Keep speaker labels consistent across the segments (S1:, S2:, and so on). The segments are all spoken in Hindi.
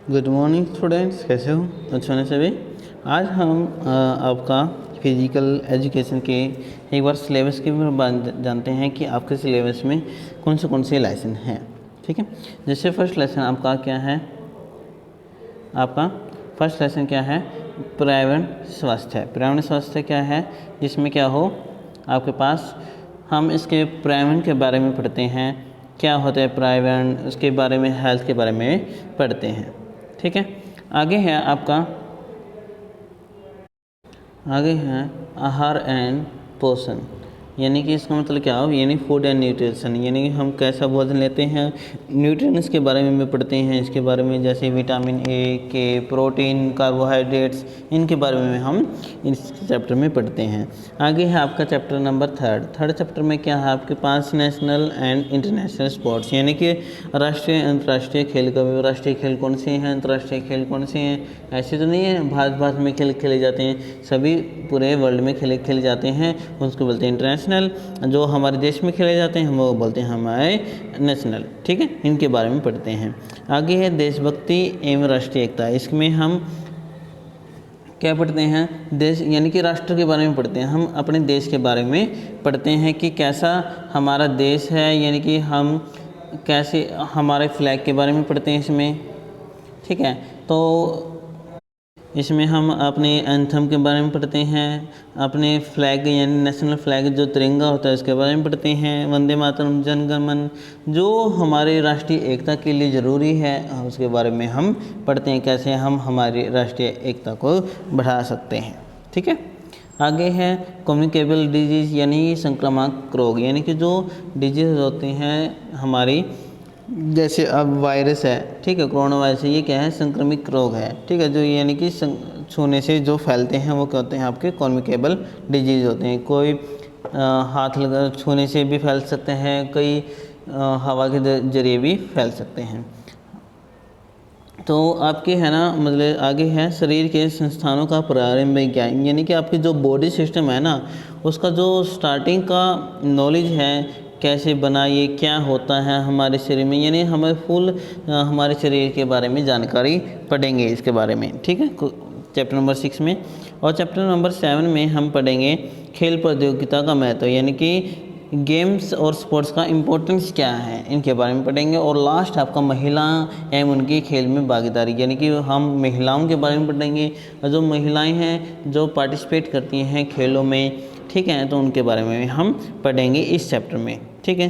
S1: गुड मॉर्निंग स्टूडेंट्स, कैसे हो? अच्छे होने सभी। आज हम आपका फिजिकल एजुकेशन के एक बार सिलेबस के बारे में जानते हैं कि आपके सिलेबस में कौन से लेसन हैं। ठीक है, जैसे फर्स्ट लेसन आपका क्या है? आपका फर्स्ट लेसन क्या है? पर्यावरण स्वास्थ्य। पर्यावरण स्वास्थ्य क्या है? जिसमें क्या हो आपके पास, हम इसके पर्यावरण के बारे में पढ़ते हैं, क्या होता है पर्यावरण, उसके बारे में, हेल्थ के बारे में पढ़ते हैं। ठीक है, आगे है आहार एंड पोषण, यानी कि इसका मतलब क्या हो, यानी फूड एंड न्यूट्रिशन, यानी कि हम कैसा भोजन लेते हैं, न्यूट्रिएंट्स के बारे में भी पढ़ते हैं, इसके बारे में जैसे विटामिन ए के, प्रोटीन, कार्बोहाइड्रेट्स, इनके बारे में हम इस चैप्टर में पढ़ते हैं। आगे है आपका चैप्टर नंबर थर्ड चैप्टर में क्या है आपके पास? नेशनल एंड इंटरनेशनल स्पोर्ट्स, यानी कि राष्ट्रीय अंतर्राष्ट्रीय खेल का, राष्ट्रीय खेल कौन से हैं, अंतर्राष्ट्रीय खेल कौन से हैं। ऐसे तो नहीं है भारत में खेल खेले जाते हैं, सभी पूरे वर्ल्ड में खेले जाते हैं, उसको बोलते हैं इंटरनेशनल। जो हमारे देश में खेले जाते हैं हम वो बोलते हैं हमारे नेशनल। ठीक है, इनके बारे में पढ़ते हैं। आगे है देशभक्ति एवं राष्ट्रीय एकता, इसमें हम क्या पढ़ते हैं? देश यानी कि राष्ट्र के बारे में पढ़ते हैं, हम अपने देश के बारे में पढ़ते हैं कि कैसा हमारा देश है, यानी कि हम कैसे, हमारे फ्लैग के बारे में पढ़ते हैं इसमें। ठीक है, तो इसमें हम अपने एंथम के बारे में पढ़ते हैं, अपने फ्लैग यानी नेशनल फ्लैग जो तिरंगा होता है उसके बारे में पढ़ते हैं, वंदे मातरम, जन गण मन, जो हमारे राष्ट्रीय एकता के लिए ज़रूरी है उसके बारे में हम पढ़ते हैं, कैसे हम हमारी राष्ट्रीय एकता को बढ़ा सकते हैं। ठीक है, आगे है कम्युनिकेबल डिजीज़, यानी संक्रामक रोग, यानी कि जो डिजीज़ होते हैं हमारी, जैसे अब वायरस है, ठीक है, कोरोना वायरस है, ये क्या है? संक्रमिक रोग है। ठीक है, जो यानी कि छूने से जो फैलते हैं वो क्या होते हैं? आपके कम्युनिकेबल डिजीज़ होते हैं। कोई हाथ लगा छूने से भी फैल सकते हैं, कई हवा के जरिए भी फैल सकते हैं। तो आपके है ना, मतलब आगे है शरीर के संस्थानों का प्रारंभिक ज्ञान, यानी कि आपकी जो बॉडी सिस्टम है ना, उसका जो स्टार्टिंग का नॉलेज है, कैसे बना, ये क्या होता है हमारे शरीर में, यानी हमें फुल हमारे शरीर के बारे में जानकारी पढ़ेंगे इसके बारे में। ठीक है, चैप्टर नंबर 6 में। और चैप्टर नंबर 7 में हम पढ़ेंगे खेल प्रौद्योगिता का महत्व, यानी कि गेम्स और स्पोर्ट्स का इम्पोर्टेंस क्या है, इनके बारे में पढ़ेंगे। और लास्ट आपका महिला एवं उनकी खेल में भागीदारी, यानी कि हम महिलाओं के बारे में पढ़ेंगे, और जो महिलाएं हैं जो पार्टिसिपेट करती हैं खेलों में, ठीक है, तो उनके बारे में हम पढ़ेंगे इस चैप्टर में। ठीक है,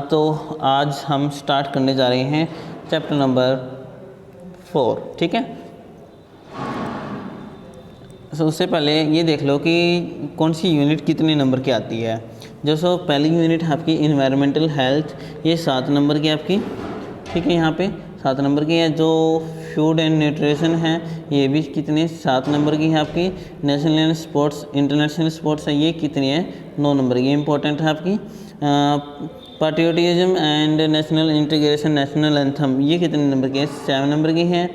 S1: तो आज हम स्टार्ट करने जा रहे हैं चैप्टर नंबर 4। ठीक है, उससे पहले ये देख लो कि कौन सी यूनिट कितने नंबर की आती है। जो पहली यूनिट है आपकी इन्वायरमेंटल हेल्थ, ये 7 नंबर की आपकी। ठीक है, यहाँ पे 7 नंबर की है। जो फूड एंड न्यूट्रिशन है ये भी कितने? 7 नंबर की है आपकी। National and sports, international sports है, ये कितनी है? 9 नंबर की। इंपॉर्टेंट है आपकी। Patriotism and national integration, national anthem, ये कितने नंबर की है? 7 नंबर की है।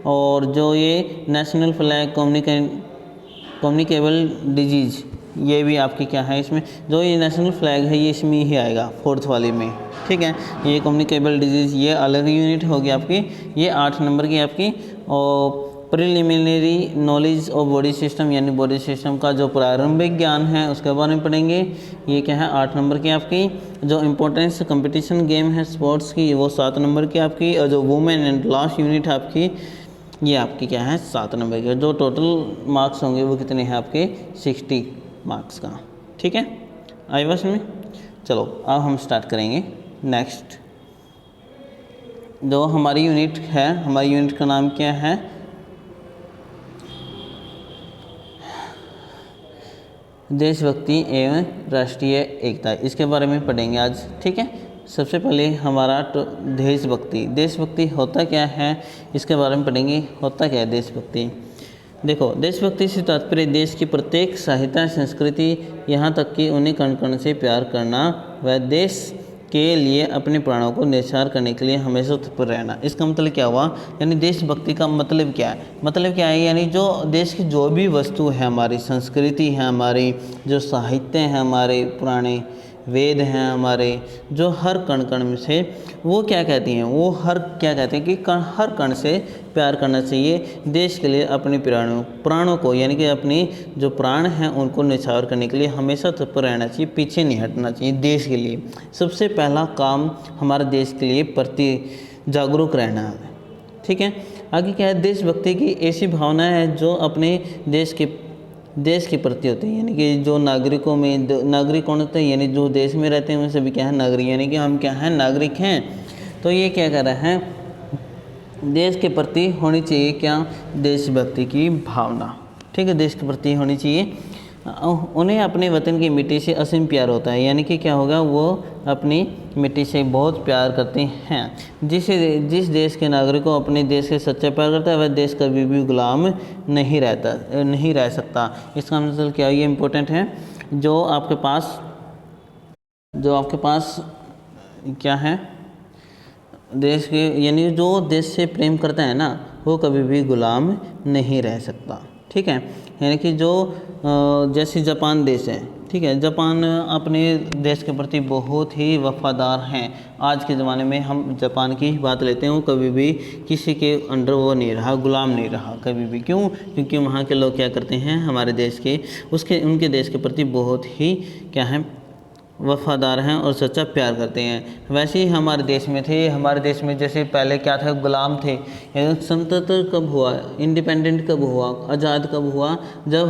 S1: और जो ये नेशनल फ्लैग कम्युनिकेबल डिजीज़, ये भी आपकी क्या है? इसमें जो ये नेशनल फ्लैग है ये इसमें ही आएगा 4th वाले में। ठीक है, ये कम्युनिकेबल डिजीज़ ये अलग यूनिट होगी आपकी, ये 8 नंबर की आपकी। और preliminary knowledge of body system, यानी बॉडी सिस्टम का जो प्रारंभिक ज्ञान है उसके बारे में पढ़ेंगे, ये क्या है? 8 नंबर की आपकी। जो इम्पोर्टेंस कंपटीशन गेम है स्पोर्ट्स की, वो 7 नंबर की आपकी। और जो वुमेन एंड लास्ट यूनिट है आपकी, ये आपकी क्या है? 7 नंबर की। जो टोटल मार्क्स होंगे वो कितने हैं आपके? 60 मार्क्स का। ठीक है, आई बस में। चलो अब हम स्टार्ट करेंगे नेक्स्ट। जो हमारी यूनिट है, हमारी यूनिट का नाम क्या है? देशभक्ति एवं राष्ट्रीय एकता, इसके बारे में पढ़ेंगे आज। ठीक है, सबसे पहले हमारा देशभक्ति होता क्या है, इसके बारे में पढ़ेंगे। होता क्या है देशभक्ति? देखो, देशभक्ति से तात्पर्य देश की प्रत्येक सहायता, संस्कृति, यहाँ तक कि उन्हें कण कण से प्यार करना व देश के लिए अपने प्राणों को न्यौछावर करने के लिए हमेशा तत्पर रहना। इसका मतलब क्या हुआ? यानी देशभक्ति का मतलब क्या है? मतलब क्या है? यानी जो देश की जो भी वस्तु है, हमारी संस्कृति है, हमारी जो साहित्य है, हमारे पुराने वेद हैं हमारे, जो हर कण कण में से वो क्या कहती हैं, वो क्या कहते हैं कि हर कण से प्यार करना चाहिए। देश के लिए अपने प्राणों को यानी कि अपनी जो प्राण हैं उनको न्यौछावर करने के लिए हमेशा तत्पर रहना चाहिए, पीछे नहीं हटना चाहिए। देश के लिए सबसे पहला काम हमारे देश के लिए प्रति जागरूक रहना है। ठीक है, आगे क्या है, देशभक्ति की ऐसी भावना है जो अपने देश के प्रति होते हैं, यानी कि जो नागरिकों में नागरिक कौन होते हैं, यानी जो देश में रहते हैं उन सभी क्या है, नागरिक, यानी कि हम क्या हैं, नागरिक हैं। तो ये क्या कर रहे हैं, देश के प्रति होनी चाहिए क्या, देशभक्ति की भावना। ठीक है, देश के प्रति होनी चाहिए। उन्हें अपने वतन की मिट्टी से असीम प्यार होता है, यानी कि क्या होगा, वो अपनी मिट्टी से बहुत प्यार करते हैं। जिस देश के नागरिक को अपने देश से सच्चा प्यार करता है वह देश कभी भी गुलाम नहीं रह सकता। इसका मतलब क्या, ये इम्पोर्टेंट है। जो आपके पास क्या है, देश के, यानी जो देश से प्रेम करता है ना वो कभी भी गुलाम नहीं रह सकता। ठीक है, यानी कि जो जैसे जापान देश है, ठीक है, जापान अपने देश के प्रति बहुत ही वफादार हैं। आज के ज़माने में हम जापान की बात लेते हैं, वो कभी भी किसी के अंडर वो नहीं रहा, गुलाम नहीं रहा कभी भी। क्यों? क्योंकि वहाँ के लोग क्या करते हैं, हमारे देश के उनके देश के प्रति बहुत ही क्या है, वफादार हैं और सच्चा प्यार करते हैं। वैसे ही हमारे देश में थे, हमारे देश में जैसे पहले क्या था, गुलाम थे। स्वतंत्र कब हुआ, इंडिपेंडेंट कब हुआ, आज़ाद कब हुआ, जब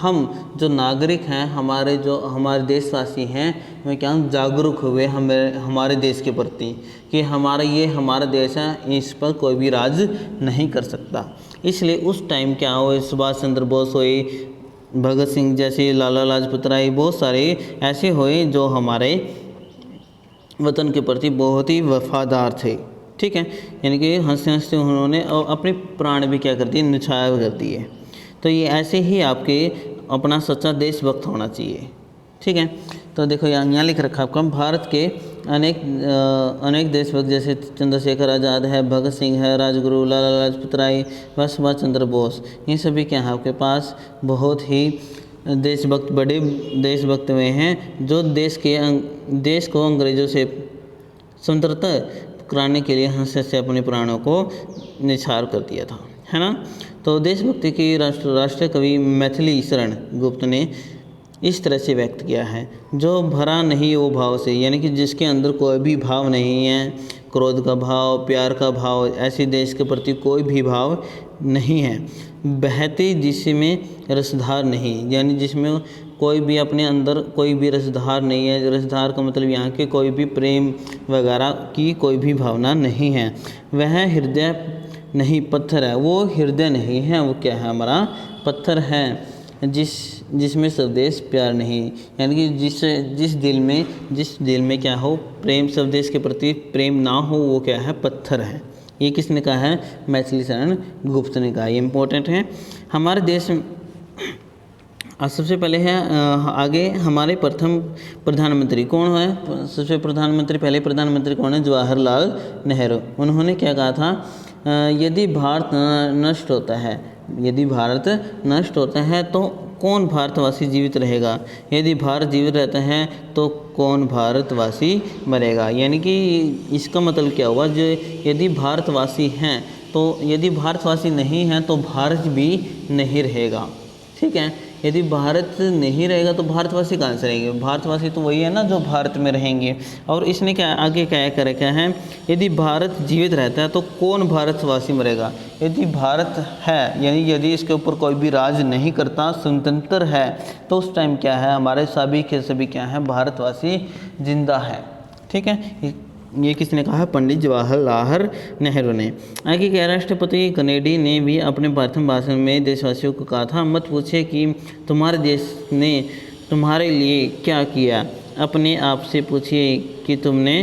S1: हम जो नागरिक हैं, हमारे देशवासी हैं, वे क्या जागरूक हुए हमारे देश के प्रति कि हमारा देश है, इस पर कोई भी राज नहीं कर सकता। इसलिए उस टाइम क्या हुए, सुभाष चंद्र बोस हुए, भगत सिंह जैसे, लाला लाजपत राय, बहुत सारे ऐसे हुए जो हमारे वतन के प्रति बहुत ही वफादार थे। ठीक है, यानी कि हंसते हंसते उन्होंने अपने प्राण भी क्या कर दिए, न्यौछावर कर दिए। तो ये ऐसे ही आपके अपना सच्चा देशभक्त होना चाहिए। ठीक है, तो देखो यहाँ लिख रखा आपका, भारत के अनेक देशभक्त जैसे चंद्रशेखर आज़ाद है, भगत सिंह है, राजगुरु, लाला लाजपत राय व सुभाष चंद्र बोस, ये सभी क्या है आपके पास बहुत ही बड़े देशभक्त हुए हैं, जो देश को अंग्रेज़ों से स्वतंत्रता कराने के लिए हंसते से अपने प्राणों को न्यौछावर कर दिया था, है ना। तो देशभक्ति की राष्ट्रीय कवि मैथिली शरण गुप्त ने इस तरह से व्यक्त किया है, जो भरा नहीं वो भाव से, यानी कि जिसके अंदर कोई भी भाव नहीं है, क्रोध का भाव, प्यार का भाव, ऐसे देश के प्रति कोई भी भाव नहीं है, बहती जिसमें रसधार नहीं, यानी जिसमें कोई भी अपने अंदर कोई भी रसधार नहीं है। रसधार का मतलब यहाँ के कोई भी प्रेम वगैरह की कोई भी भावना नहीं है। वह हृदय नहीं पत्थर है, वो हृदय नहीं है, वो क्या है, हमारा पत्थर है, जिसमें स्वदेश प्यार नहीं, यानी कि जिस दिल में क्या हो, प्रेम, स्वदेश के प्रति प्रेम ना हो, वो क्या है, पत्थर है। ये किसने कहा है, मैथिली शरण गुप्त ने कहा। ये इम्पोर्टेंट है। हमारे देश में सबसे पहले है आगे हमारे प्रथम प्रधानमंत्री कौन है, पहले प्रधानमंत्री कौन है, जवाहरलाल नेहरू। उन्होंने क्या कहा था, यदि भारत नष्ट होता है तो कौन भारतवासी जीवित रहेगा, यदि भारत जीवित रहता है तो कौन भारतवासी मरेगा। यानी कि इसका मतलब क्या हुआ, जो यदि भारतवासी हैं तो यदि भारतवासी नहीं हैं तो भारत भी नहीं रहेगा। ठीक है, यदि भारत नहीं रहेगा तो भारतवासी कहाँ से रहेंगे, भारतवासी तो वही है ना जो भारत में रहेंगे। और इसने क्या आगे क्या कर रखा है, यदि भारत जीवित रहता है तो कौन भारतवासी मरेगा। यदि भारत है, यानी यदि इसके ऊपर कोई भी राज नहीं करता, स्वतंत्र है, तो उस टाइम क्या है, हमारे सभी के सभी क्या है, भारतवासी जिंदा है। ठीक है, ये किसने कहा, पंडित जवाहरलाल नेहरू ने। आगे क्या, राष्ट्रपति कनेडी ने भी अपने प्रथम भाषण में देशवासियों को कहा था, मत पूछे कि तुम्हारे देश ने तुम्हारे लिए क्या किया, अपने आप से पूछिए कि तुमने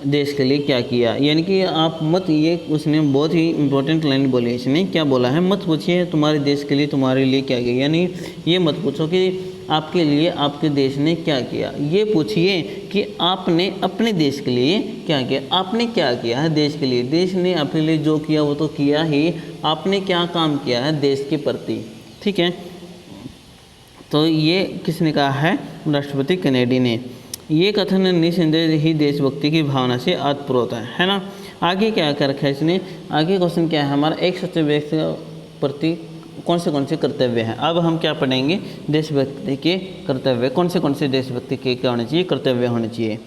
S1: देश के लिए क्या किया। यानी कि आप मत, ये उसने बहुत ही इम्पोर्टेंट लाइन बोली, इसने क्या बोला है, मत पूछिए तुम्हारे देश के लिए तुम्हारे लिए क्या किया, यानी ये मत पूछो कि आपके लिए आपके देश ने क्या किया, ये पूछिए कि आपने अपने देश के लिए क्या किया, आपने क्या किया है देश के लिए, देश ने अपने लिए जो किया वो तो किया ही, आपने क्या काम किया है देश के प्रति। ठीक है, तो ये किसने कहा है, राष्ट्रपति कनेडी ने। ये कथन निसंदेह ही देशभक्ति की भावना से आत्मप्रोत है ना। आगे क्या कर रखा है इसने, आगे क्वेश्चन क्या है हमारा, एक सच्चे व्यक्ति के प्रति कौन से कर्तव्य हैं। अब हम क्या पढ़ेंगे, देशभक्ति के कर्तव्य, कौन से देशभक्ति के क्या होने चाहिए, कर्तव्य होने चाहिए।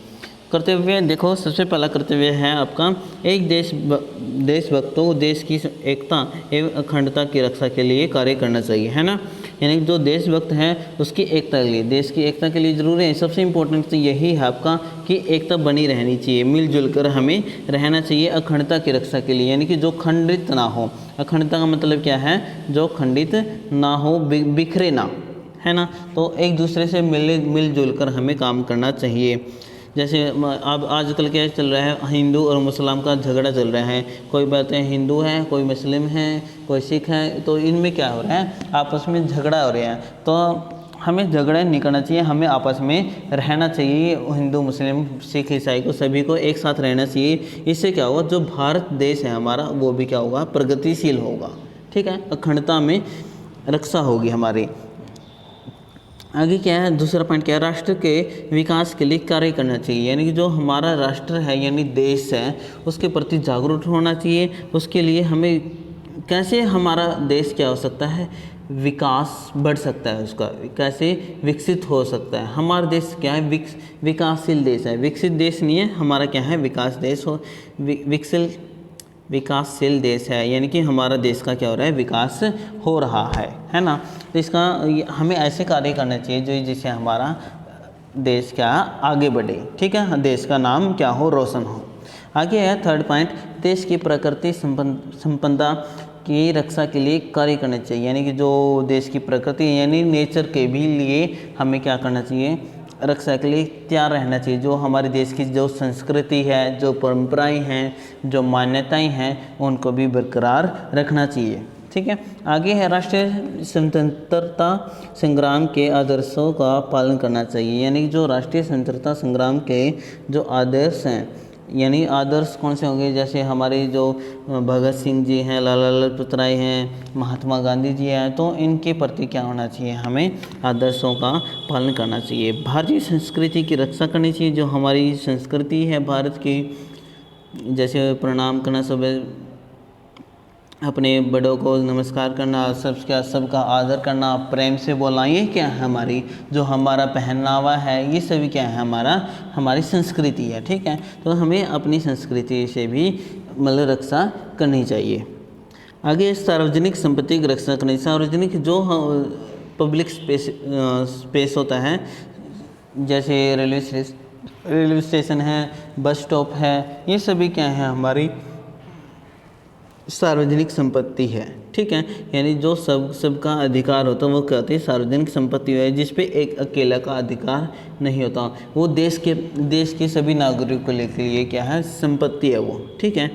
S1: कर्तव्य देखो, सबसे पहला कर्तव्य है आपका, एक देशभक्तों देश की एकता एवं अखंडता की रक्षा के लिए कार्य करना चाहिए, है ना। यानी जो देशभक्त है उसकी एकता के लिए, देश की एकता के लिए ज़रूरी है, सबसे इम्पोर्टेंट तो यही है आपका कि एकता बनी रहनी चाहिए, मिलजुल कर हमें रहना चाहिए अखंडता की रक्षा के लिए, यानी कि जो खंडित ना हो। अखंडता का मतलब क्या है, जो खंडित ना हो, बिखरे ना, है ना। तो एक दूसरे से मिलजुल कर हमें काम करना चाहिए। जैसे अब आजकल क्या चल रहा है, हिंदू और मुसलमान का झगड़ा चल रहा है, कोई बातें हिंदू है, कोई मुस्लिम है, कोई सिख है, तो इनमें क्या हो रहा है, आपस में झगड़ा हो रहा है। तो हमें झगड़ा नहीं करना चाहिए, हमें आपस में रहना चाहिए, हिंदू मुस्लिम सिख ईसाई को सभी को एक साथ रहना चाहिए। इससे क्या होगा, जो भारत देश है हमारा वो भी क्या होगा, प्रगतिशील होगा, ठीक है, अखंडता में रक्षा होगी हमारी। आगे क्या है, दूसरा पॉइंट क्या है, राष्ट्र के विकास के लिए कार्य करना चाहिए, यानी कि जो हमारा राष्ट्र है यानी देश है उसके प्रति जागरूक होना चाहिए। उसके लिए हमें कैसे हमारा देश क्या हो सकता है, विकास बढ़ सकता है, उसका कैसे विकसित हो सकता है। हमारा देश क्या है, विकासशील देश है, विकसित देश नहीं है हमारा, क्या है, विकास देश हो, विकासशील देश है, यानी कि हमारा देश का क्या हो रहा है, विकास हो रहा है ना। तो इसका हमें ऐसे कार्य करना चाहिए जो जिससे हमारा देश क्या आगे बढ़े, ठीक है, देश का नाम क्या हो, रोशन हो। आगे है थर्ड पॉइंट, देश की प्रकृति संपदा की रक्षा के लिए कार्य करना चाहिए, यानी कि जो देश की प्रकृति यानी नेचर के भी लिए हमें क्या करना चाहिए, रक्षा के लिए तैयार रहना चाहिए। जो हमारे देश की जो संस्कृति है, जो परंपराएं हैं, जो मान्यताएं हैं, उनको भी बरकरार रखना चाहिए, ठीक है। आगे है राष्ट्रीय स्वतंत्रता संग्राम के आदर्शों का पालन करना चाहिए, यानी कि जो राष्ट्रीय स्वतंत्रता संग्राम के जो आदर्श हैं, यानी आदर्श कौन से होंगे, जैसे हमारे जो भगत सिंह जी हैं, लाला लाजपत राय हैं, महात्मा गांधी जी हैं, तो इनके प्रति क्या होना चाहिए, हमें आदर्शों का पालन करना चाहिए। भारतीय संस्कृति की रक्षा करनी चाहिए, जो हमारी संस्कृति है भारत की, जैसे प्रणाम करना, सुबह अपने बड़ों को नमस्कार करना, सबका आदर करना, प्रेम से बोलना, ये क्या है हमारी जो हमारा पहनावा है, ये सभी क्या है हमारी संस्कृति है, ठीक है। तो हमें अपनी संस्कृति से भी मतलब रक्षा करनी चाहिए। आगे सार्वजनिक संपत्ति की रक्षा करनी, सार्वजनिक जो पब्लिक स्पेस होता है, जैसे रेलवे स्टेशन है, बस स्टॉप है, ये सभी क्या है हमारी सार्वजनिक संपत्ति है, ठीक है। यानी जो सबका अधिकार होता है वो कहते हैं सार्वजनिक संपत्ति है, जिस पे एक अकेला का अधिकार नहीं होता, वो देश के सभी नागरिकों के लिए क्या है, संपत्ति है वो, ठीक है।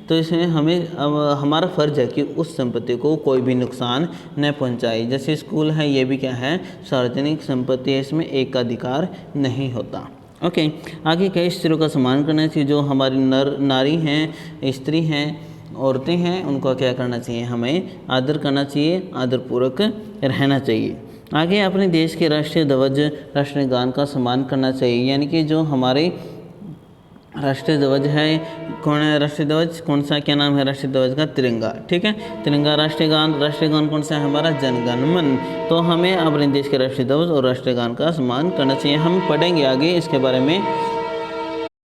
S1: तो इसमें हमें हमारा फ़र्ज है कि उस संपत्ति को कोई भी नुकसान न पहुंचाए। जैसे स्कूल है, ये भी क्या है, सार्वजनिक संपत्ति है, इसमें एक का अधिकार नहीं होता। ओके, आगे क्या, स्त्रियों का सम्मान करना चाहिए, जो हमारी नारी हैं, स्त्री हैं, औरतें हैं, उनको क्या करना चाहिए, हमें आदर करना चाहिए, आदरपूर्वक रहना चाहिए। आगे अपने देश के राष्ट्रीय ध्वज, राष्ट्रीय गान का सम्मान करना चाहिए, यानी कि जो हमारे राष्ट्रीय ध्वज है, कौन है राष्ट्रीय ध्वज, कौन सा क्या नाम है राष्ट्रीय ध्वज का, तिरंगा, ठीक है, तिरंगा। राष्ट्रीय गान कौन सा है हमारा, जन गण मन। तो हमें अपने देश के राष्ट्रीय ध्वज और राष्ट्रीय गान का सम्मान करना चाहिए। हम पढ़ेंगे आगे इसके बारे में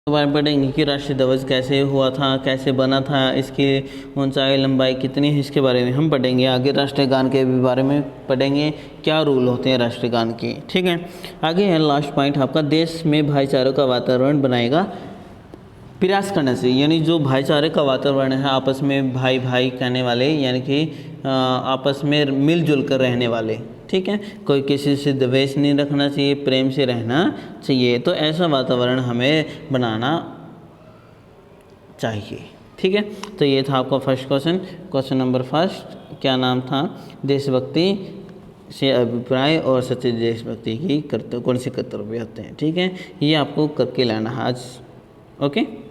S1: पढ़ेंगे कि राष्ट्रीय ध्वज कैसे हुआ था, कैसे बना था, इसकी ऊंचाई लंबाई कितनी है, इसके बारे में हम पढ़ेंगे आगे। राष्ट्रीय गान के भी बारे में पढ़ेंगे, क्या रूल होते हैं राष्ट्रीय गान के, ठीक है। आगे है लास्ट पॉइंट आपका, देश में भाईचारे का वातावरण बनाएगा प्रयास करना चाहिए, यानी जो भाईचारे का वातावरण है, आपस में भाई भाई कहने वाले, यानी कि आपस में मिलजुल कर रहने वाले, ठीक है, कोई किसी से द्वेष नहीं रखना चाहिए, प्रेम से रहना चाहिए। तो ऐसा वातावरण हमें बनाना चाहिए, ठीक है। तो ये था आपका फर्स्ट क्वेश्चन नंबर फर्स्ट, क्या नाम था, देशभक्ति से अभिप्राय और सच्चे देशभक्ति की कौन से कर्तव्य होते हैं, ठीक है। ये आपको करके लाना है आज, ओके।